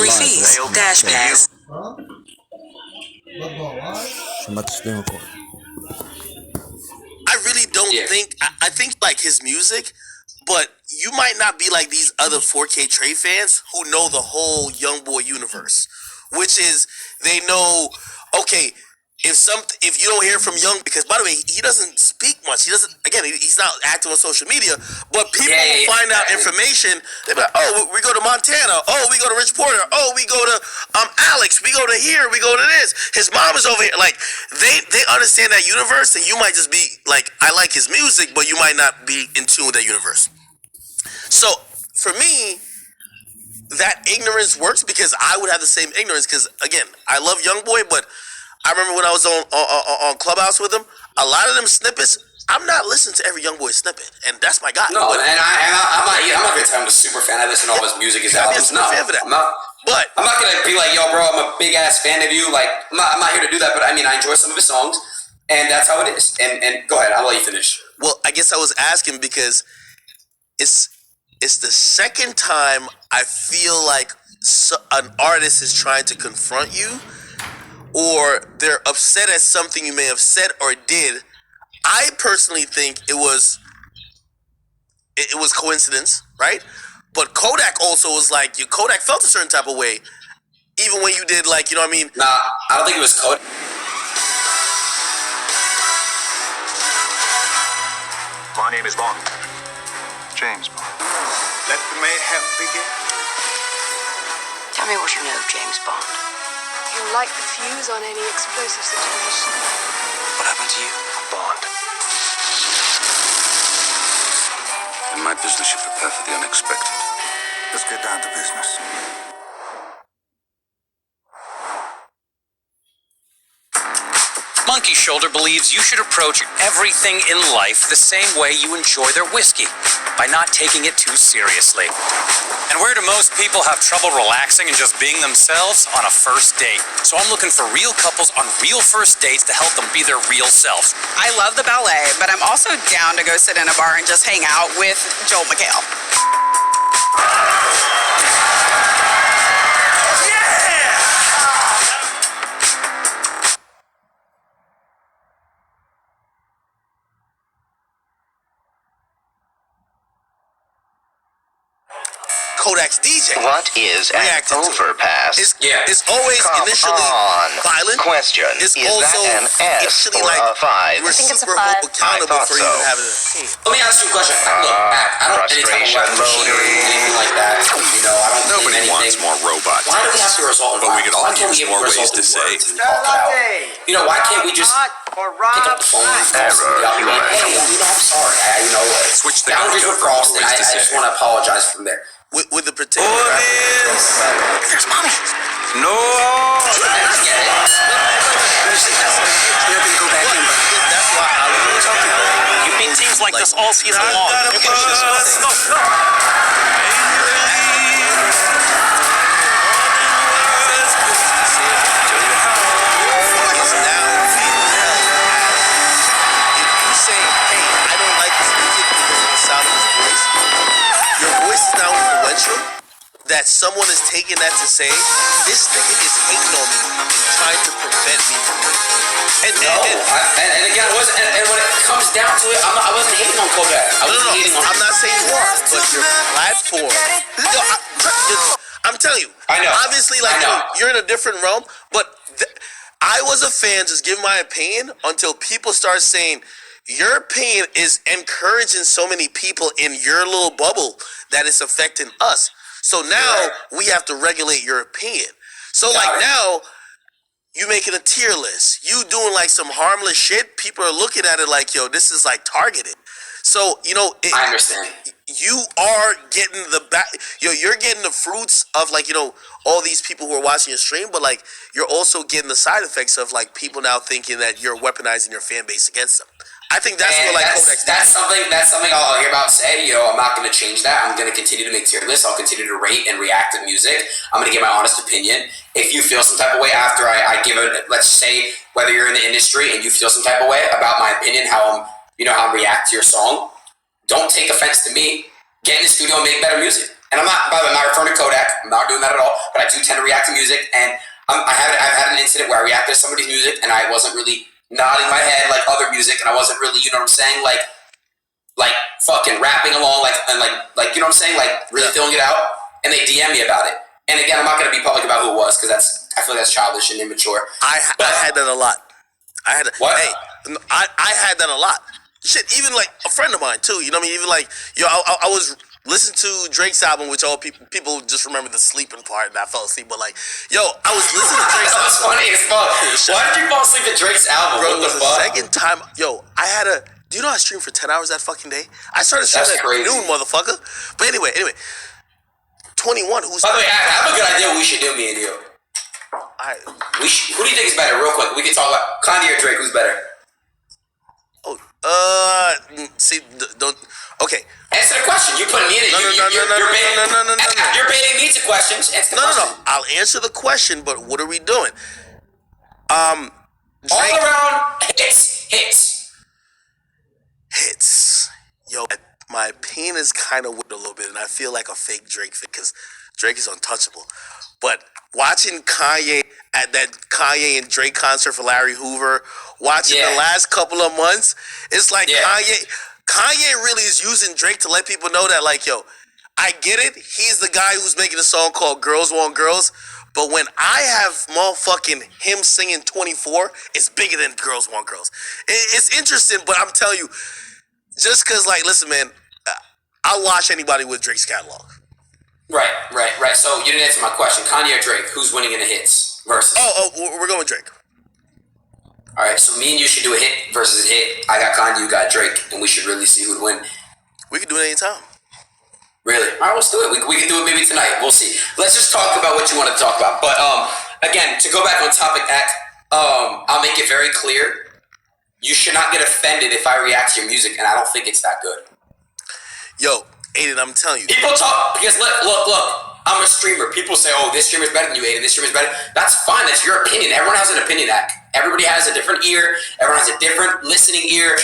Delivery fees. Dash pass. שמעתי שתי מקום. I really don't think, I think like his music, but you might not be like these other 4K Trey fans who know the whole Youngboy universe, which is they know, okay, if you don't hear from Young, because by the way, he doesn't speak much. He doesn't, again, he's not active on social media, but people will find out information. They're like, oh, we go to Montana. Oh, we go to Rich Porter. Oh, we go to Alex. We go to here. We go to this. His mom is over here. Like, they understand that universe, and you might just be like, I like his music, but you might not be in tune with that universe. So, for me, that ignorance works because I would have the same ignorance because, again, I love Youngboy, but I remember when I was on Clubhouse with him, a lot of them snippets, I'm not listening to every Youngboy snippet, and that's my guy. No, I'm not gonna tell him I'm a super fan. I listen to all his music, his albums. No, I'm not gonna be like, yo, bro, I'm a big ass fan of you. Like, I'm not here to do that. But I mean, I enjoy some of his songs, and that's how it is. And go ahead, I'll let you finish. Well, I guess I was asking because it's the second time I feel like an artist is trying to confront you, or they're upset at something you may have said or did. I personally think it was coincidence, right? But Kodak also was like, Kodak felt a certain type of way, even when you did, like, you know what I mean? Nah, I don't think it was Kodak. My name is Bond. James Bond. Let the mayhem begin. Tell me what you know, James Bond. You'll light the fuse on any explosive situation. What happened to you? Bond. In my business, you prepare for the unexpected. Let's get down to business. Monkey Shoulder believes you should approach everything in life the same way you enjoy their whiskey, by not taking it too seriously. And where do most people have trouble relaxing and just being themselves? On a first date. So I'm looking for real couples on real first dates to help them be their real selves. I love the ballet, but I'm also down to go sit in a bar and just hang out with Joel McHale. Kodak's DJ. What is an overpass? It's always initially violent. Question. It's is also that an S or like, a 5? We're super accountable for even having a team. Let me ask you a question. Look, I don't any type of weapon or anything like that. You know, I don't Nobody wants more robot Why do we have to result in but we could all violence? use more ways to say. You know, why can't we just pick up the phone and call somebody up and be like, hey, I'm sorry. Switch the boundaries were crossed, and I just want to apologize from there. With the particular There's mommy. No. I get it. You're gonna go back in, but that's why I was talking about. you beat teams like this all season long. That someone is taking that to say, this nigga is hating on me and trying to prevent me from it. And again, it wasn't. And when it comes down to it, I wasn't hating on Kodak. I'm not saying you are, but your platform. I'm telling you. I know. Obviously, like you're in a different realm, but I was a fan, just giving my opinion until people start saying your opinion is encouraging so many people in your little bubble that it's affecting us. So now we have to regulate your opinion. So now you making a tier list. You doing like some harmless shit. People are looking at it like, yo, this is like targeted. So, you know, I understand. You are getting you're getting the fruits of like, you know, all these people who are watching your stream, but like you're also getting the side effects of like people now thinking that you're weaponizing your fan base against them. I think that's what like that's something I'll hear about say. You know, I'm not going to change that. I'm going to continue to make tier lists. I'll continue to rate and react to music. I'm going to give my honest opinion. If you feel some type of way after I give it, let's say whether you're in the industry and you feel some type of way about my opinion, how I'm react to your song, don't take offense to me. Get in the studio and make better music. and I'm not, by the way, I'm not referring to Kodak. I'm not doing that at all. But I do tend to react to music, and I've had an incident where I reacted to somebody's music, and I wasn't really nodding my head like other music, and I wasn't really, you know what I'm saying, like fucking rapping along, and you know what I'm saying, like really feeling it out, and they DM me about it. And again, I'm not gonna be public about who it was because I feel like that's childish and immature. I had that a lot. What? Hey, I had that a lot. Shit, even like a friend of mine too. You know what I mean? Even like, I was listening to Drake's album, which all people just remember the sleeping part, and I fell asleep. But like, I was listening to Drake's album. That's funny as fuck. Why did you fall asleep at Drake's album? Bro, what it was the fuck? the second time. I had a. Do you know I streamed for 10 hours that fucking day? I started streaming at noon, motherfucker. But anyway. 21. Who's? By the way, I have a good idea what we should do, me and you. Who do you think is better, real quick? We can talk about Kanye or Drake. Who's better? See, don't. Okay. Answer the question. You put me in it. You're baiting me to questions. Answer the question. No. I'll answer the question, but what are we doing? Drake. All around hits. Yo, my opinion is kind of weird a little bit, and I feel like a fake Drake because Drake is untouchable. But watching Kanye at that Kanye and Drake concert for Larry Hoover, watching the last couple of months, it's like Kanye really is using Drake to let people know that, like, yo, I get it. He's the guy who's making a song called Girls Want Girls. But when I have motherfucking him singing 24, it's bigger than Girls Want Girls. It's interesting, but I'm telling you, just because, like, listen, man, I'll watch anybody with Drake's catalog. Right. So you didn't answer my question. Kanye or Drake? Who's winning in the hits versus? We're going with Drake. All right, so me and you should do a hit versus hit. I got Kanye, you got Drake, and we should really see who'd win. We can do it anytime. Really? All right, let's do it. We can do it maybe tonight. We'll see. Let's just talk about what you want to talk about. But again, to go back on topic, I'll make it very clear. You should not get offended if I react to your music, and I don't think it's that good. Yo, Aiden, I'm telling you. People talk, because look, I'm a streamer. People say, oh, this streamer's better than you, Aiden. This streamer's better. That's fine. That's your opinion. Everyone has an opinion, Ack. Everybody has a different ear. Everyone has a different listening ear.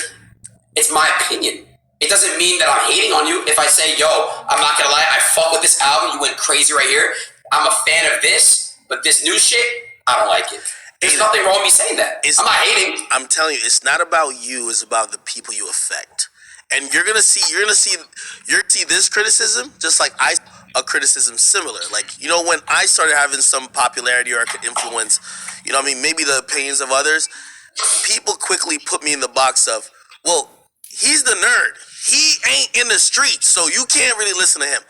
It's my opinion. It doesn't mean that I'm hating on you. If I say, yo, I'm not going to lie, I fuck with this album. You went crazy right here. I'm a fan of this, but this new shit, I don't like it. There's nothing wrong with me saying that. I'm not hating. I'm telling you, it's not about you. It's about the people you affect. And you're gonna see this criticism just like a criticism similar. Like, you know, when I started having some popularity or I could influence, you know what I mean, maybe the opinions of others, people quickly put me in the box of, well, he's the nerd. He ain't in the streets, so you can't really listen to him.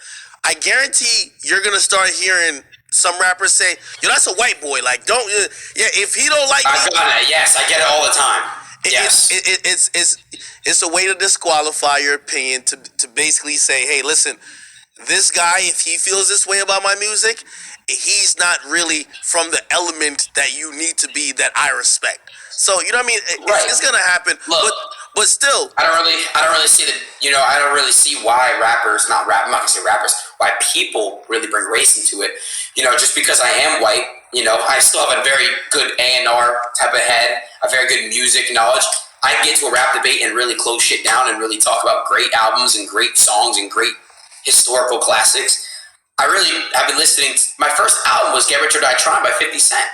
I guarantee you're gonna start hearing some rappers say, yo, that's a white boy. Like, don't, if he don't like me. I got it. Yes, I get it all the time. Yes. It's a way to disqualify your opinion, to basically say, hey, listen, this guy, if he feels this way about my music, he's not really from the element that you need to be that I respect. So, you know what I mean? It's gonna happen. Look, but still, I don't really see I don't really see why rappers, I'm not gonna say rappers, why people really bring race into it. You know, just because I am white, you know, I still have a very good A&R type of head, a very good music knowledge. I can get to a rap debate and really close shit down and really talk about great albums and great songs and great historical classics. I really have been listening. My first album was Get Rich or Die Trying by 50 Cent.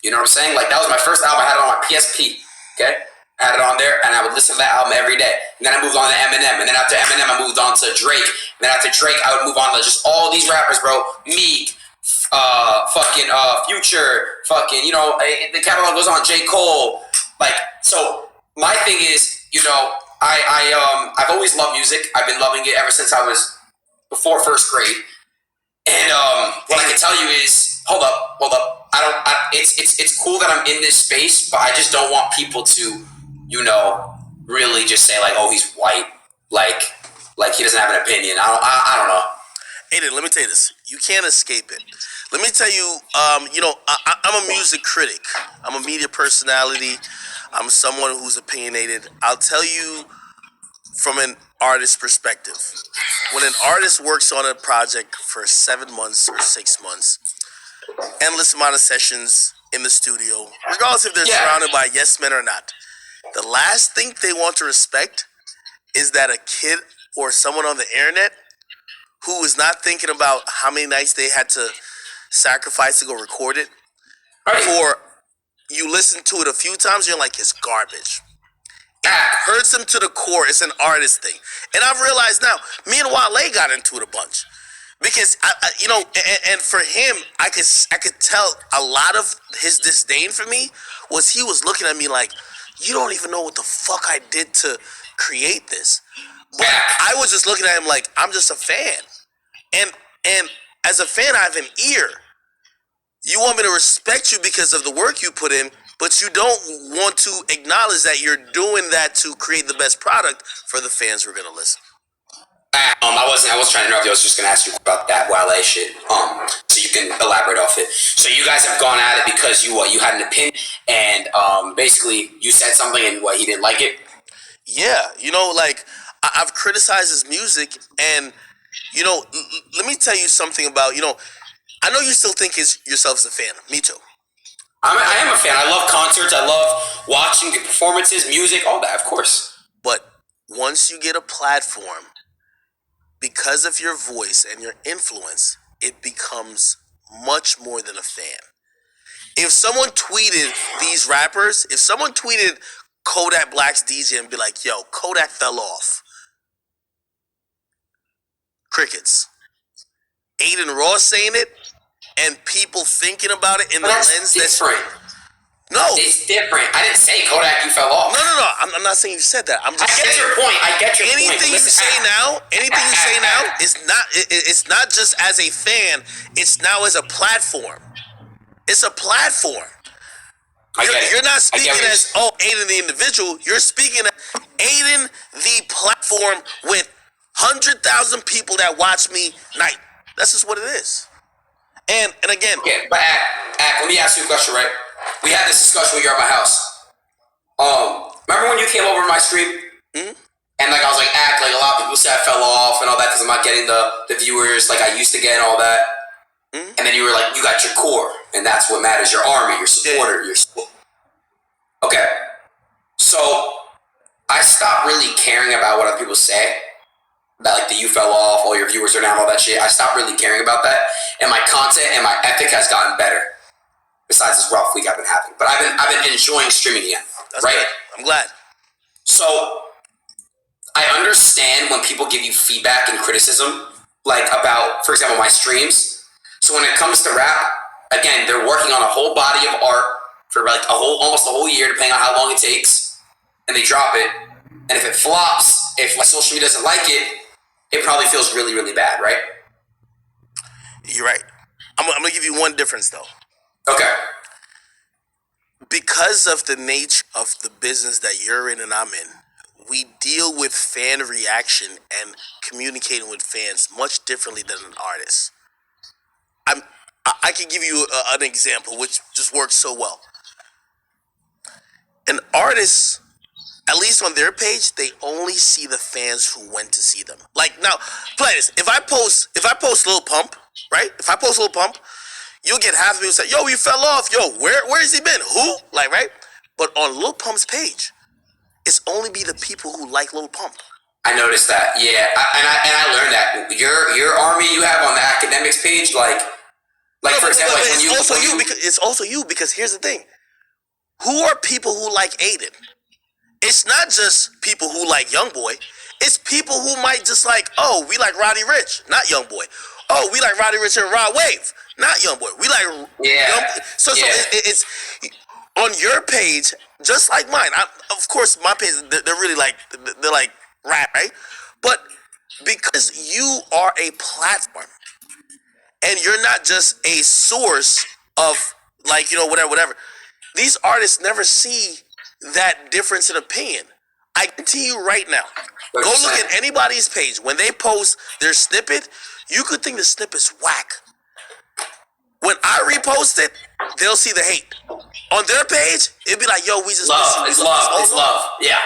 You know what I'm saying? Like, that was my first album. I had it on my PSP. Okay? I had it on there, and I would listen to that album every day. And then I moved on to Eminem. And then after Eminem, I moved on to Drake. And then after Drake, I would move on to just all these rappers, bro. Meek, Future, you know, the catalog goes on. J. Cole. Like, so my thing is, you know, I've always loved music. I've been loving it ever since I was before first grade. And what I can tell you is, hold up. It's cool that I'm in this space, but I just don't want people to, you know, really just say like, oh, he's white, like he doesn't have an opinion. I don't know. Aiden, let me tell you this. You can't escape it. Let me tell you, you know, I'm a music critic. I'm a media personality. I'm someone who's opinionated. I'll tell you from an artist's perspective. When an artist works on a project for 7 months or 6 months, endless amount of sessions in the studio, regardless if they're surrounded by yes men or not, the last thing they want to respect is that a kid or someone on the internet who is not thinking about how many nights they had to sacrifice to go record it. Right. For you listen to it a few times, you're like, it's garbage. It hurts them to the core. It's an artist thing. And I've realized now, me and Wale got into it a bunch. Because, and for him, I could tell a lot of his disdain for me was he was looking at me like, you don't even know what the fuck I did to create this. But I was just looking at him like, I'm just a fan. And as a fan, I have an ear. You want me to respect you because of the work you put in, but you don't want to acknowledge that you're doing that to create the best product for the fans who are going to listen. I was trying to interrupt you. I was just going to ask you about that Wale shit. So you can elaborate off it. So you guys have gone at it because you had an opinion, and basically you said something and he didn't like it. Yeah, I've criticized his music, and let me tell you something about I know you still think yourself as a fan. Me too. I am a fan. I love concerts. I love watching the performances, music, all that, of course. But once you get a platform, because of your voice and your influence, it becomes much more than a fan. If someone tweeted these rappers, if someone tweeted Kodak Black's DJ and be like, yo, Kodak fell off. Crickets. Adin Ross saying it, and people thinking about it in the lens that's different. No, it's different. I didn't say Kodak, you fell off. No. I'm not saying you said that. I'm just saying. I get your point. Anything you say now is not. It's not just as a fan. It's now as a platform. It's a platform. You're not speaking as Adin the individual. You're speaking as Adin the platform with 100,000 people that watch me night. That's just what it is. And again. Okay, but let me ask you a question, right? We had this discussion when you were at my house. Remember when you came over to my stream? Mm-hmm. And I was like, a lot of people said I fell off and all that because I'm not getting the viewers like I used to get and all that. Mm-hmm. And then you were like, you got your core, and that's what matters. Your army, your supporter, your support. Okay. So I stopped really caring about what other people say. That you fell off, all your viewers are down, all that shit. I stopped really caring about that. And my content and my ethic has gotten better. Besides this rough week I've been having. But I've been enjoying streaming again. That's right? Good. I'm glad. So I understand when people give you feedback and criticism, about, for example, my streams. So when it comes to rap, again, they're working on a whole body of art for almost a whole year, depending on how long it takes, and they drop it. And if it flops, if social media doesn't like it, it probably feels really, really bad, right? You're right. I'm gonna give you one difference though. Okay. Because of the nature of the business that you're in and I'm in, we deal with fan reaction and communicating with fans much differently than an artist. I can give you an example which just works so well. An artist, at least on their page, they only see the fans who went to see them. Now, play this. If I post Lil Pump, right? If I post Lil Pump, you'll get half of people say, yo, you fell off. Yo, where has he been? Who? Right? But on Lil Pump's page, it's only be the people who like Lil Pump. I noticed that, yeah. I learned that. Your army you have on the academics page, for example, it's also you because here's the thing. Who are people who like Adin? It's not just people who like Youngboy. It's people who might just we like Roddy Ricch, not Youngboy. Oh, we like Roddy Ricch and Rod Wave, not Youngboy. We like Youngboy. So it's on your page, just like mine. Of course, my page, they're really they're like rap, right? But because you are a platform, and you're not just a source of whatever. These artists never see that difference in opinion. I can tell you right now. Go look at anybody's page. When they post their snippet, you could think the snippet's whack. When I repost it, they'll see the hate. On their page, it'd be like, yo, we just it's love. Yeah.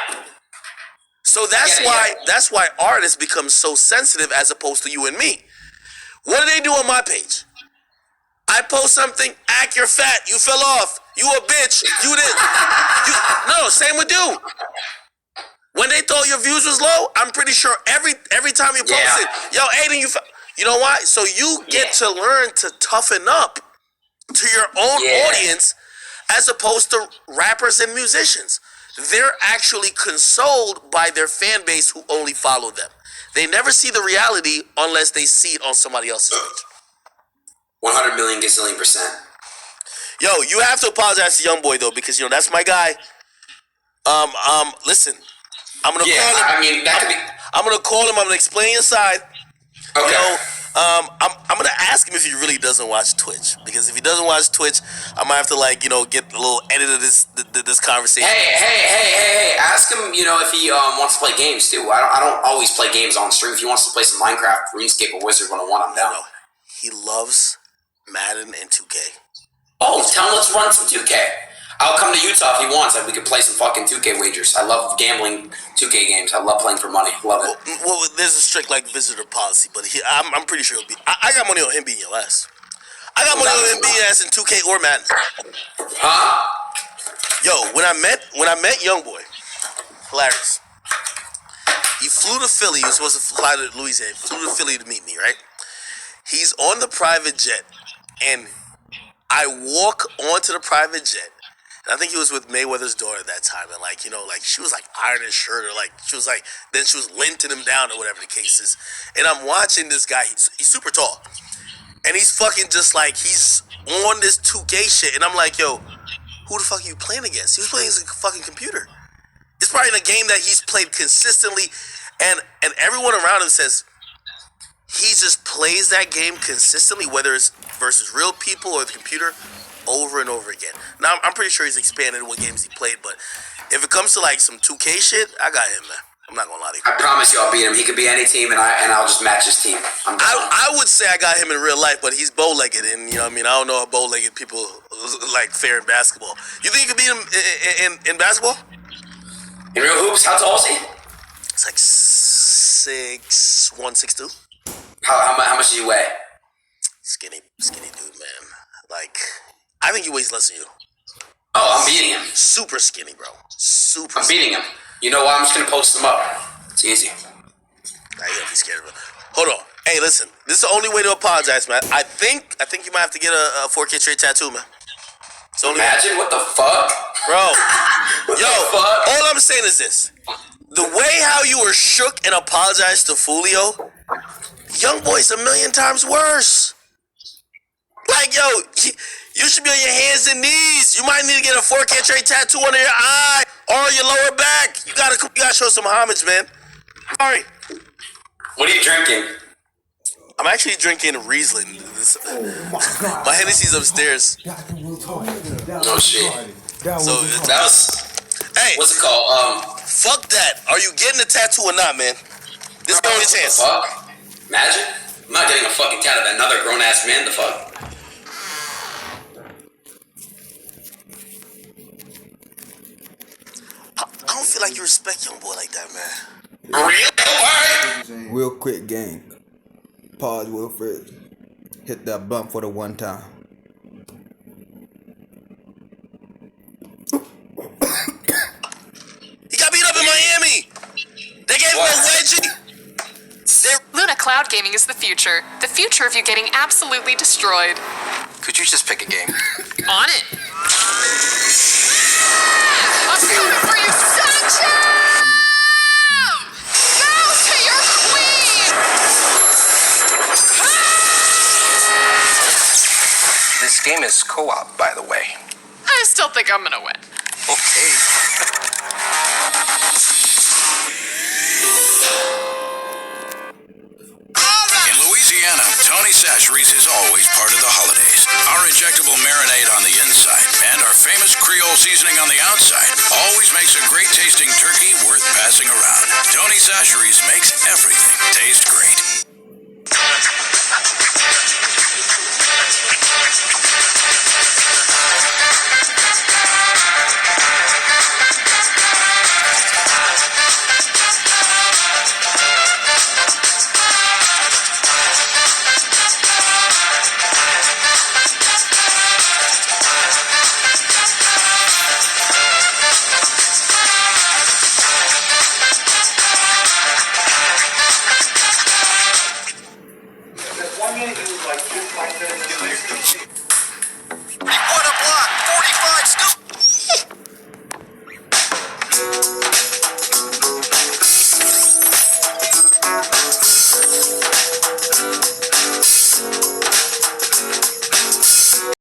So that's why artists become so sensitive as opposed to you and me. What do they do on my page? I post something, act, you're fat, you fell off, you a bitch, you did. No, same with you. When they thought your views was low, I'm pretty sure every time you post it, yo, Adin, You know why? So you get to learn to toughen up to your own audience as opposed to rappers and musicians. They're actually consoled by their fan base who only follow them. They never see the reality unless they see it on somebody else's page. 100 million gazillion %. Yo, you have to apologize to Youngboy though, because that's my guy. Listen, I'm gonna call him. I mean, that could be. I'm gonna call him. I'm gonna explain your side. Okay. I'm gonna ask him if he really doesn't watch Twitch, because if he doesn't watch Twitch, I might have to get a little edit of this conversation. Hey! Ask him, if he wants to play games too. I don't always play games on stream. If he wants to play some Minecraft, RuneScape, or Wizard 101, I'm down. No, he loves Madden and 2K. Oh, tell him let's run some 2K. I'll come to Utah if he wants, and we can play some fucking 2K wagers. I love gambling 2K games. I love playing for money. Love it. Well, there's a strict visitor policy, but I'm pretty sure he'll be. I got money on him beating your ass. I got money on him beating your ass in 2K or Madden. Huh? Yo, when I met Youngboy, hilarious. He flew to Philly. He was supposed to fly to Louisiana. He flew to Philly to meet me, right? He's on the private jet, and I walk onto the private jet. And I think he was with Mayweather's daughter at that time, and she was ironing his shirt, or she was then she was linting him down, or whatever the case is. And I'm watching this guy. He's super tall, and he's fucking just he's on this 2K shit. And I'm like, yo, who the fuck are you playing against? He was playing against a fucking computer. It's probably in a game that he's played consistently, and everyone around him says he just plays that game consistently, whether it's versus real people or the computer, over and over again. Now, I'm pretty sure he's expanded what games he played, but if it comes to some 2K shit, I got him, man. I'm not gonna lie to you. I promise you I'll beat him. He could be any team, and I'll just match his team. I would say I got him in real life, but he's bow-legged, and I don't know how bow-legged people fare in basketball. You think you could beat him in basketball? In real hoops, how tall is he? It's 6'1", 6'2". How much do you weigh? Skinny dude, man. I think he weighs less than you. Oh, I'm beating him. Super skinny, bro. I'm beating him. You know what? I'm just gonna post him up. It's easy. Nah, you gotta be scared of him. Hold on. Hey, listen. This is the only way to apologize, man. I think you might have to get a 4K trade tattoo, man. Imagine what the fuck, bro. Yo, fuck? All I'm saying is this: the way how you were shook and apologized to Fulio, Youngboy's a million times worse. Yo, you should be on your hands and knees. You might need to get a 4K trade tattoo under your eye or your lower back. You gotta show some homage, man. Sorry. What are you drinking? I'm actually drinking Riesling. My Hennessy's upstairs. No shit. So that was. Hey, what's it called? Fuck that. Are you getting a tattoo or not, man? This is the only chance. Fuck. Imagine. I'm not getting a fucking tattoo of another grown ass man. The fuck. I don't feel like you respect Youngboy like that, man. Really? Real quick, gang. Pause, Wilfred. Hit that bump for the one time. He got beat up in Miami. They gave him a wedgie. Luna Cloud Gaming is the future. The future of you getting absolutely destroyed. Could you just pick a game? On it. I'm coming for you, Sancho! Bow to your queen! This game is co-op, by the way. I still think I'm gonna win. Okay. In Louisiana, Tony Sacheries is always part of the holidays. Our injectable marinade on the inside and our famous Creole seasoning on the outside always makes a great tasting turkey worth passing around. Tony Sacheries makes everything taste great.